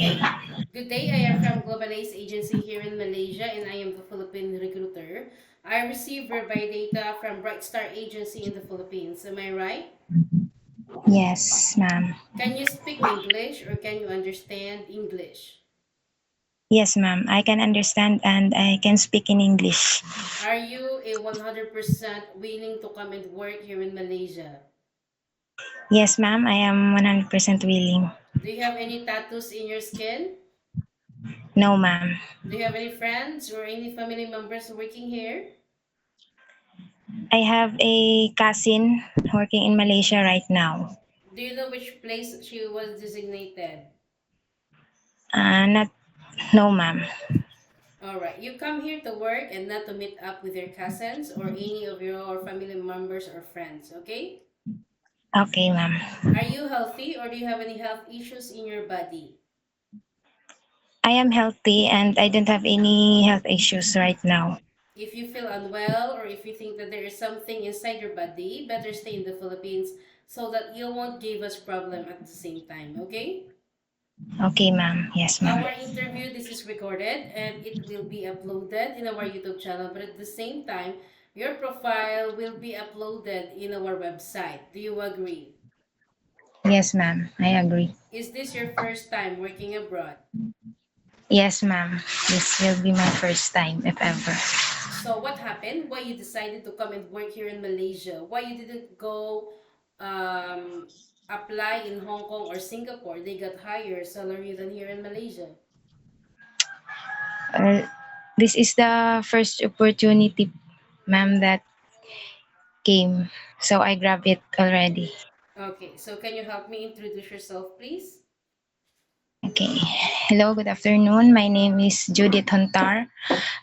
Okay. Okay. Good day. I am from Global Ace Agency here in Malaysia and I am the Philippine recruiter. I receive verify data from Bright Star Agency in the Philippines. Am I right? Yes, ma'am. Can you speak English or can you understand English? Yes, ma'am. I can understand and I can speak in English. Are you a 100% willing to come and work here in Malaysia? Yes, ma'am. I am 100% willing. Do you have any tattoos in your skin? No, ma'am. Do you have any friends or any family members working here? I have a cousin working in Malaysia right now. Do you know which place she was designated? Not, no, ma'am. All right. You come here to work and not to meet up with your cousins or any of your family members or friends, okay? Okay, ma'am. Are you healthy or do you have any health issues in your body? I am healthy and I don't have any health issues right now. If you feel unwell or if you think that there is something inside your body, better stay in the Philippines so that you won't give us problem at the same time, okay? Okay, ma'am. Yes, ma'am. Our interview, this is recorded and it will be uploaded in our YouTube channel, but at the same time, your profile will be uploaded in our website. Do you agree? Yes, ma'am. I agree. Is this your first time working abroad? Yes, ma'am. This will be my first time, if ever. So what happened? Why you decided to come and work here in Malaysia? Why you didn't go um, apply in Hong Kong or Singapore? They got higher salary than here in Malaysia. Uh, this is the first opportunity, ma'am, that came. So I grabbed it already. Okay, so can you help me introduce yourself, please? Okay. Hello, good afternoon. My name is Judith Hontar.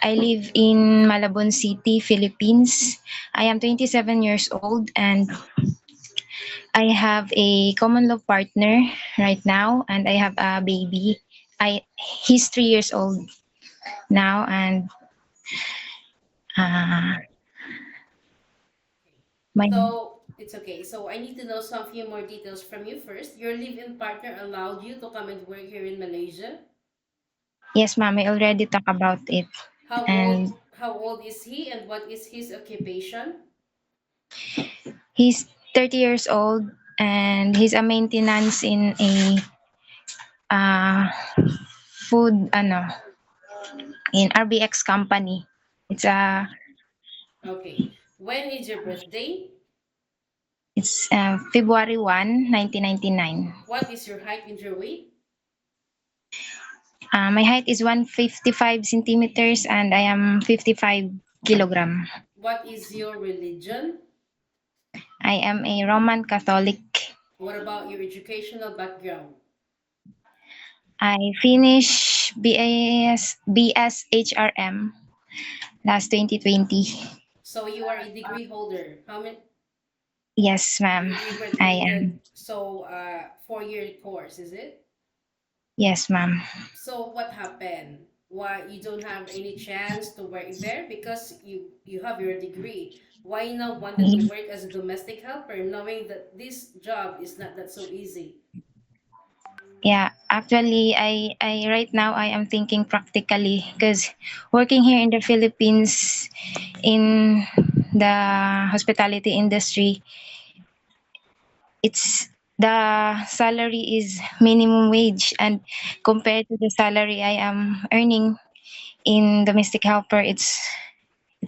I live in Malabon City, Philippines. I am 27 years old and I have a common law partner right now and I have a baby. He's 3 years old now and uh, my So it's okay. So I need to know some few more details from you first. Your live-in partner allowed you to come and work here in Malaysia. yes, ma'am, I already talked about it. How And old how old is he and what is his occupation? he's 30 years old and he's a maintenance in a uh, food in RBX company. It's Okay. When is your birthday? February 1, 1999. What is your height and your weight? My height is 155 centimeters and I am 55 kilogram. What is your religion? I am a Roman Catholic. What about your educational background? I finished BS HRM last 2020. So you are a degree holder. How many Yes, ma'am. you I graduated? am. So 4-year course, is it? Yes, ma'am. So what happened? Why you don't have any chance to work there because you have your degree? Why not wanted to work as a domestic helper, knowing that this job is not that so easy? Yeah, actually, I right now I am thinking practically because working here in the Philippines in the hospitality industry, it's the salary is minimum wage, and compared to the salary I am earning in domestic helper, it's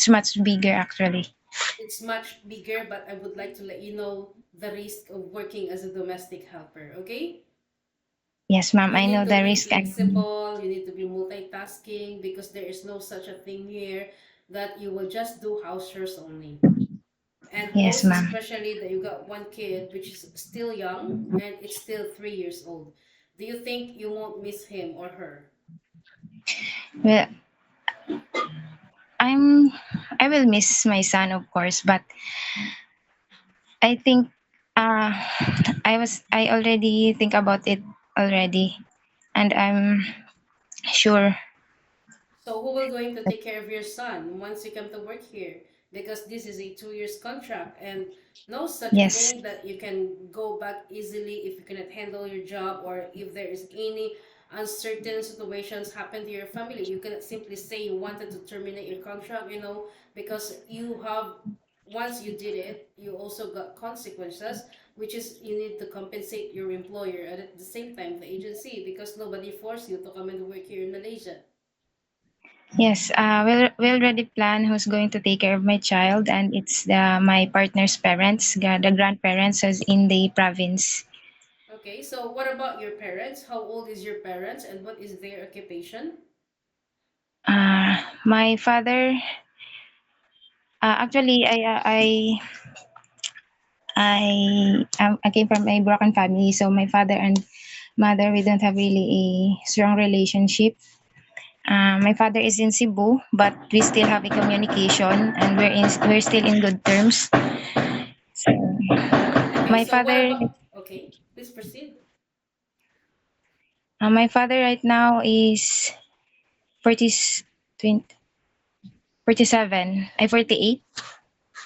much bigger actually. It's much bigger, but I would like to let you know the risk of working as a domestic helper, okay? Yes, ma'am. You I need know to the be risk. flexible, you need to be multitasking because there is no such a thing here that you will just do house chores only. And Yes, most ma'am. especially that you got one kid which is still young and it's still 3 years old. Do you think you won't miss him or her? Well, I'm I will miss my son, of course, but I think uh I already think about it already, and I'm sure. So who will going to take care of your son once you come to work here? Because this is a 2 years contract and no such a Yes. thing that you can go back easily if you cannot handle your job or if there is any uncertain situations happen to your family, you cannot simply say you wanted to terminate your contract, because you have, once you did it, you also got consequences, which is you need to compensate your employer and at the same time the agency, because nobody forced you to come and work here in Malaysia. Yes, we already plan who's going to take care of my child, and it's my partner's parents, the grandparents, who's in the province. Okay, so what about your parents? How old is your parents and what is their occupation? My father, actually, I came from a broken family, so my father and mother, we don't have really a strong relationship. My father is in Cebu, but we still have a communication, and we're still in good terms. So Okay, my so what father, about, okay, please proceed. my father right now is 40, 20, 47, 48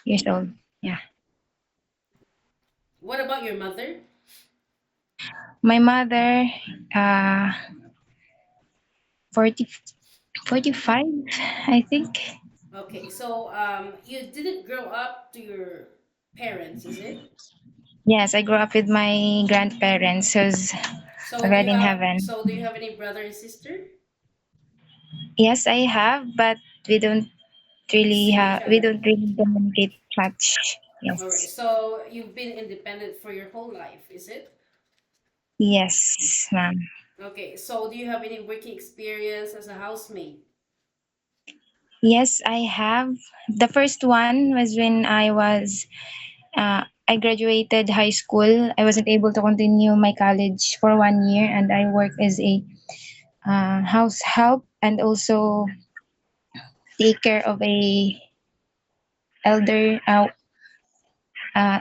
years old. Yeah. What about your mother? My mother, uh, 40, 45, I think. Okay, so you didn't grow up to your parents, is it? Yes, I grew up with my grandparents who's already in heaven. So do you have any brother and sister? Yes, I have, but See each we other. don't really communicate much. All right. Yes. So you've been independent for your whole life, is it? Yes, ma'am. Okay. So do you have any working experience as a housemaid? Yes, I have. The first one was when I graduated high school. I wasn't able to continue my college for 1 year, and I worked as a house help and also take care of a elder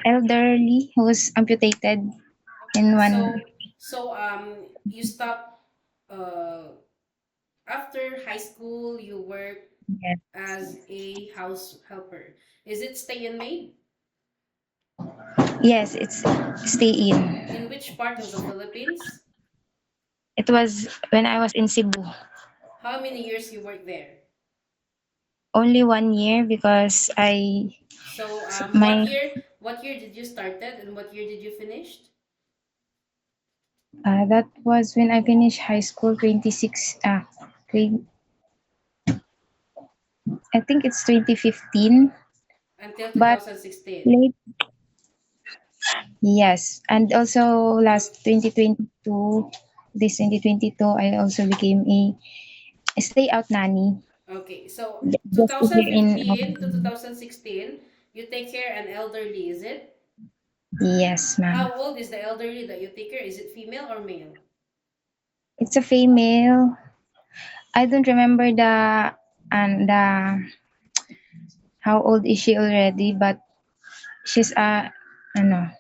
elderly who was amputated Okay. in one. So you stop uh after high school. You work Yes, as a house helper. Is it stay and maid? yes, it's stay In in. which part of the Philippines? It was when I was in Cebu. How many years you work there? Only 1 year because I So my what year did you started and what year did you finished? that was when I finished high school 26 twen- I think it's 2015, Until but 2016. late, yes, and also Okay. last 2022, this 2022 I also became a stay out nanny Okay. So just here in 2015 to 2016, you take care an elderly, is it? yes, ma'am. How old is the elderly that you take care? Is it female or male? It's a female. I don't remember the how old is she already, but she's a ano,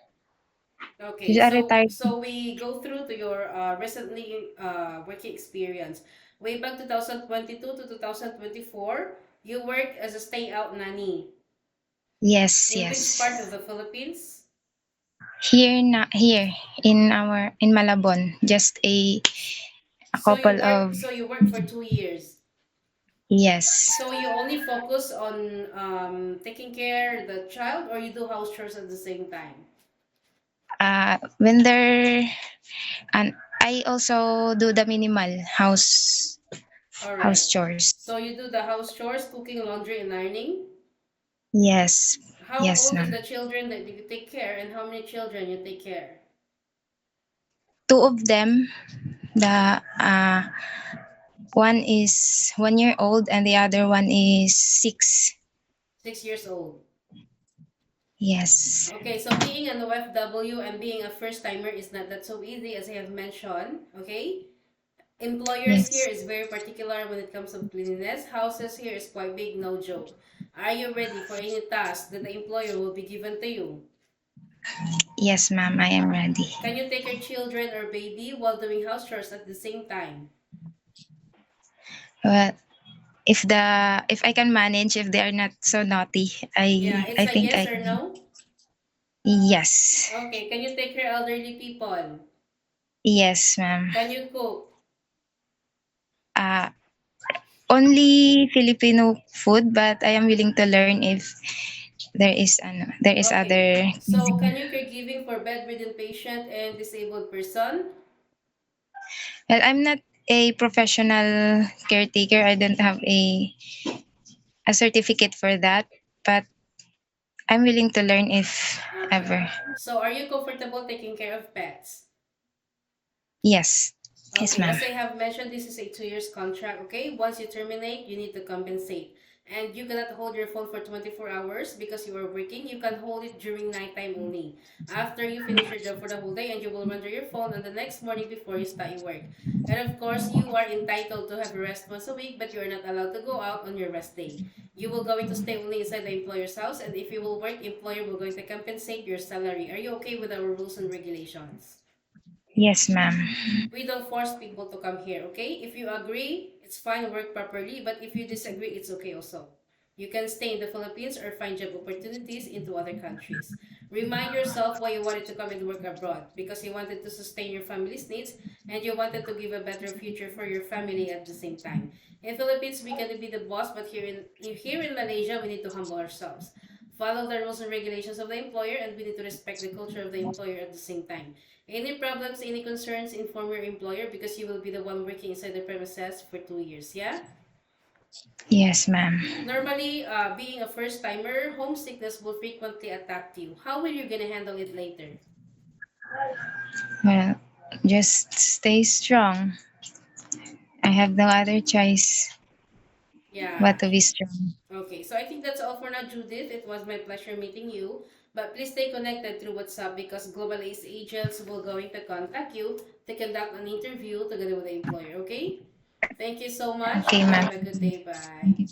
she's Okay, a so retired. we go through to your recently working experience. Way back 2022 to 2024, you work as a stay out nanny. Yes, In which yes. part of the Philippines? Here in Malabon, just a couple of So you work for 2 years. yes. So you only focus on taking care the child, or you do house chores at the same time? When they're and I also do the minimal All house right. chores. So you do the house chores, cooking, laundry, and ironing. Yes, How yes, old is ma'am. the children that you take care, and how many children you take care? Two of them, the one is 1 year old and the other one is 6. 6 years old. Yes, Okay, so being an OFW and being a first timer is not that so easy, as I have mentioned. Okay, employers here yes, is very particular when it comes to cleanliness. Houses here is quite big, no joke. Are you ready for any task that the employer will be given to you? yes, ma'am. I am ready. Can you take your children or baby while doing house chores at the same time? Well, if I can manage, if they are not so naughty, Yeah, I it's a think yes I or can. no. Yes, Okay, can you take care elderly people? yes, ma'am. Can you cook? uh, only Filipino food, but I am willing to learn if there is Okay. other So, cuisine. can you caregiving for bedridden patient and disabled person? Well, I'm not a professional caretaker. I don't have a certificate for that, but I'm willing to learn if Okay. ever. So, are you comfortable taking care of pets? Yes. Yes, Okay, ma'am. as I have mentioned, this is a 2 years contract. Okay, once you terminate, you need to compensate. And you cannot hold your phone for 24 hours because you are working. You can hold it during nighttime only. After you finish your job for the whole day, and you will render your phone on the next morning before you start your work. And of course, you are entitled to have a rest once a week, but you are not allowed to go out on your rest day. You will going to stay only inside the employer's house, and if you will work, employer will going to compensate your salary. Are you okay with our rules and regulations? Yes, ma'am. We don't force people to come here, okay? If you agree, it's fine, work properly, but if you disagree, it's okay also. You can stay in the Philippines or find job opportunities into other countries. Remind yourself why you wanted to come and work abroad because you wanted to sustain your family's needs and you wanted to give a better future for your family at the same time. In Philippines, we can be the boss, but here in Malaysia, we need to humble ourselves. Follow the rules and regulations of the employer, and we need to respect the culture of the employer at the same time. Any problems, any concerns, inform your employer because you will be the one working inside the premises for 2 years, yeah? Yes, ma'am. Normally, being a first timer, homesickness will frequently attack you. How will you gonna handle it later? Well, just stay strong. I have no other choice but Yeah. to be strong. Okay, so I think that's all for now, Judith. It was my pleasure meeting you. But please stay connected through WhatsApp because Global Ace agents will going to contact you to conduct an interview together with the employer, okay? Thank you so much Okay, and ma'am. have a good day. Bye. Thank you.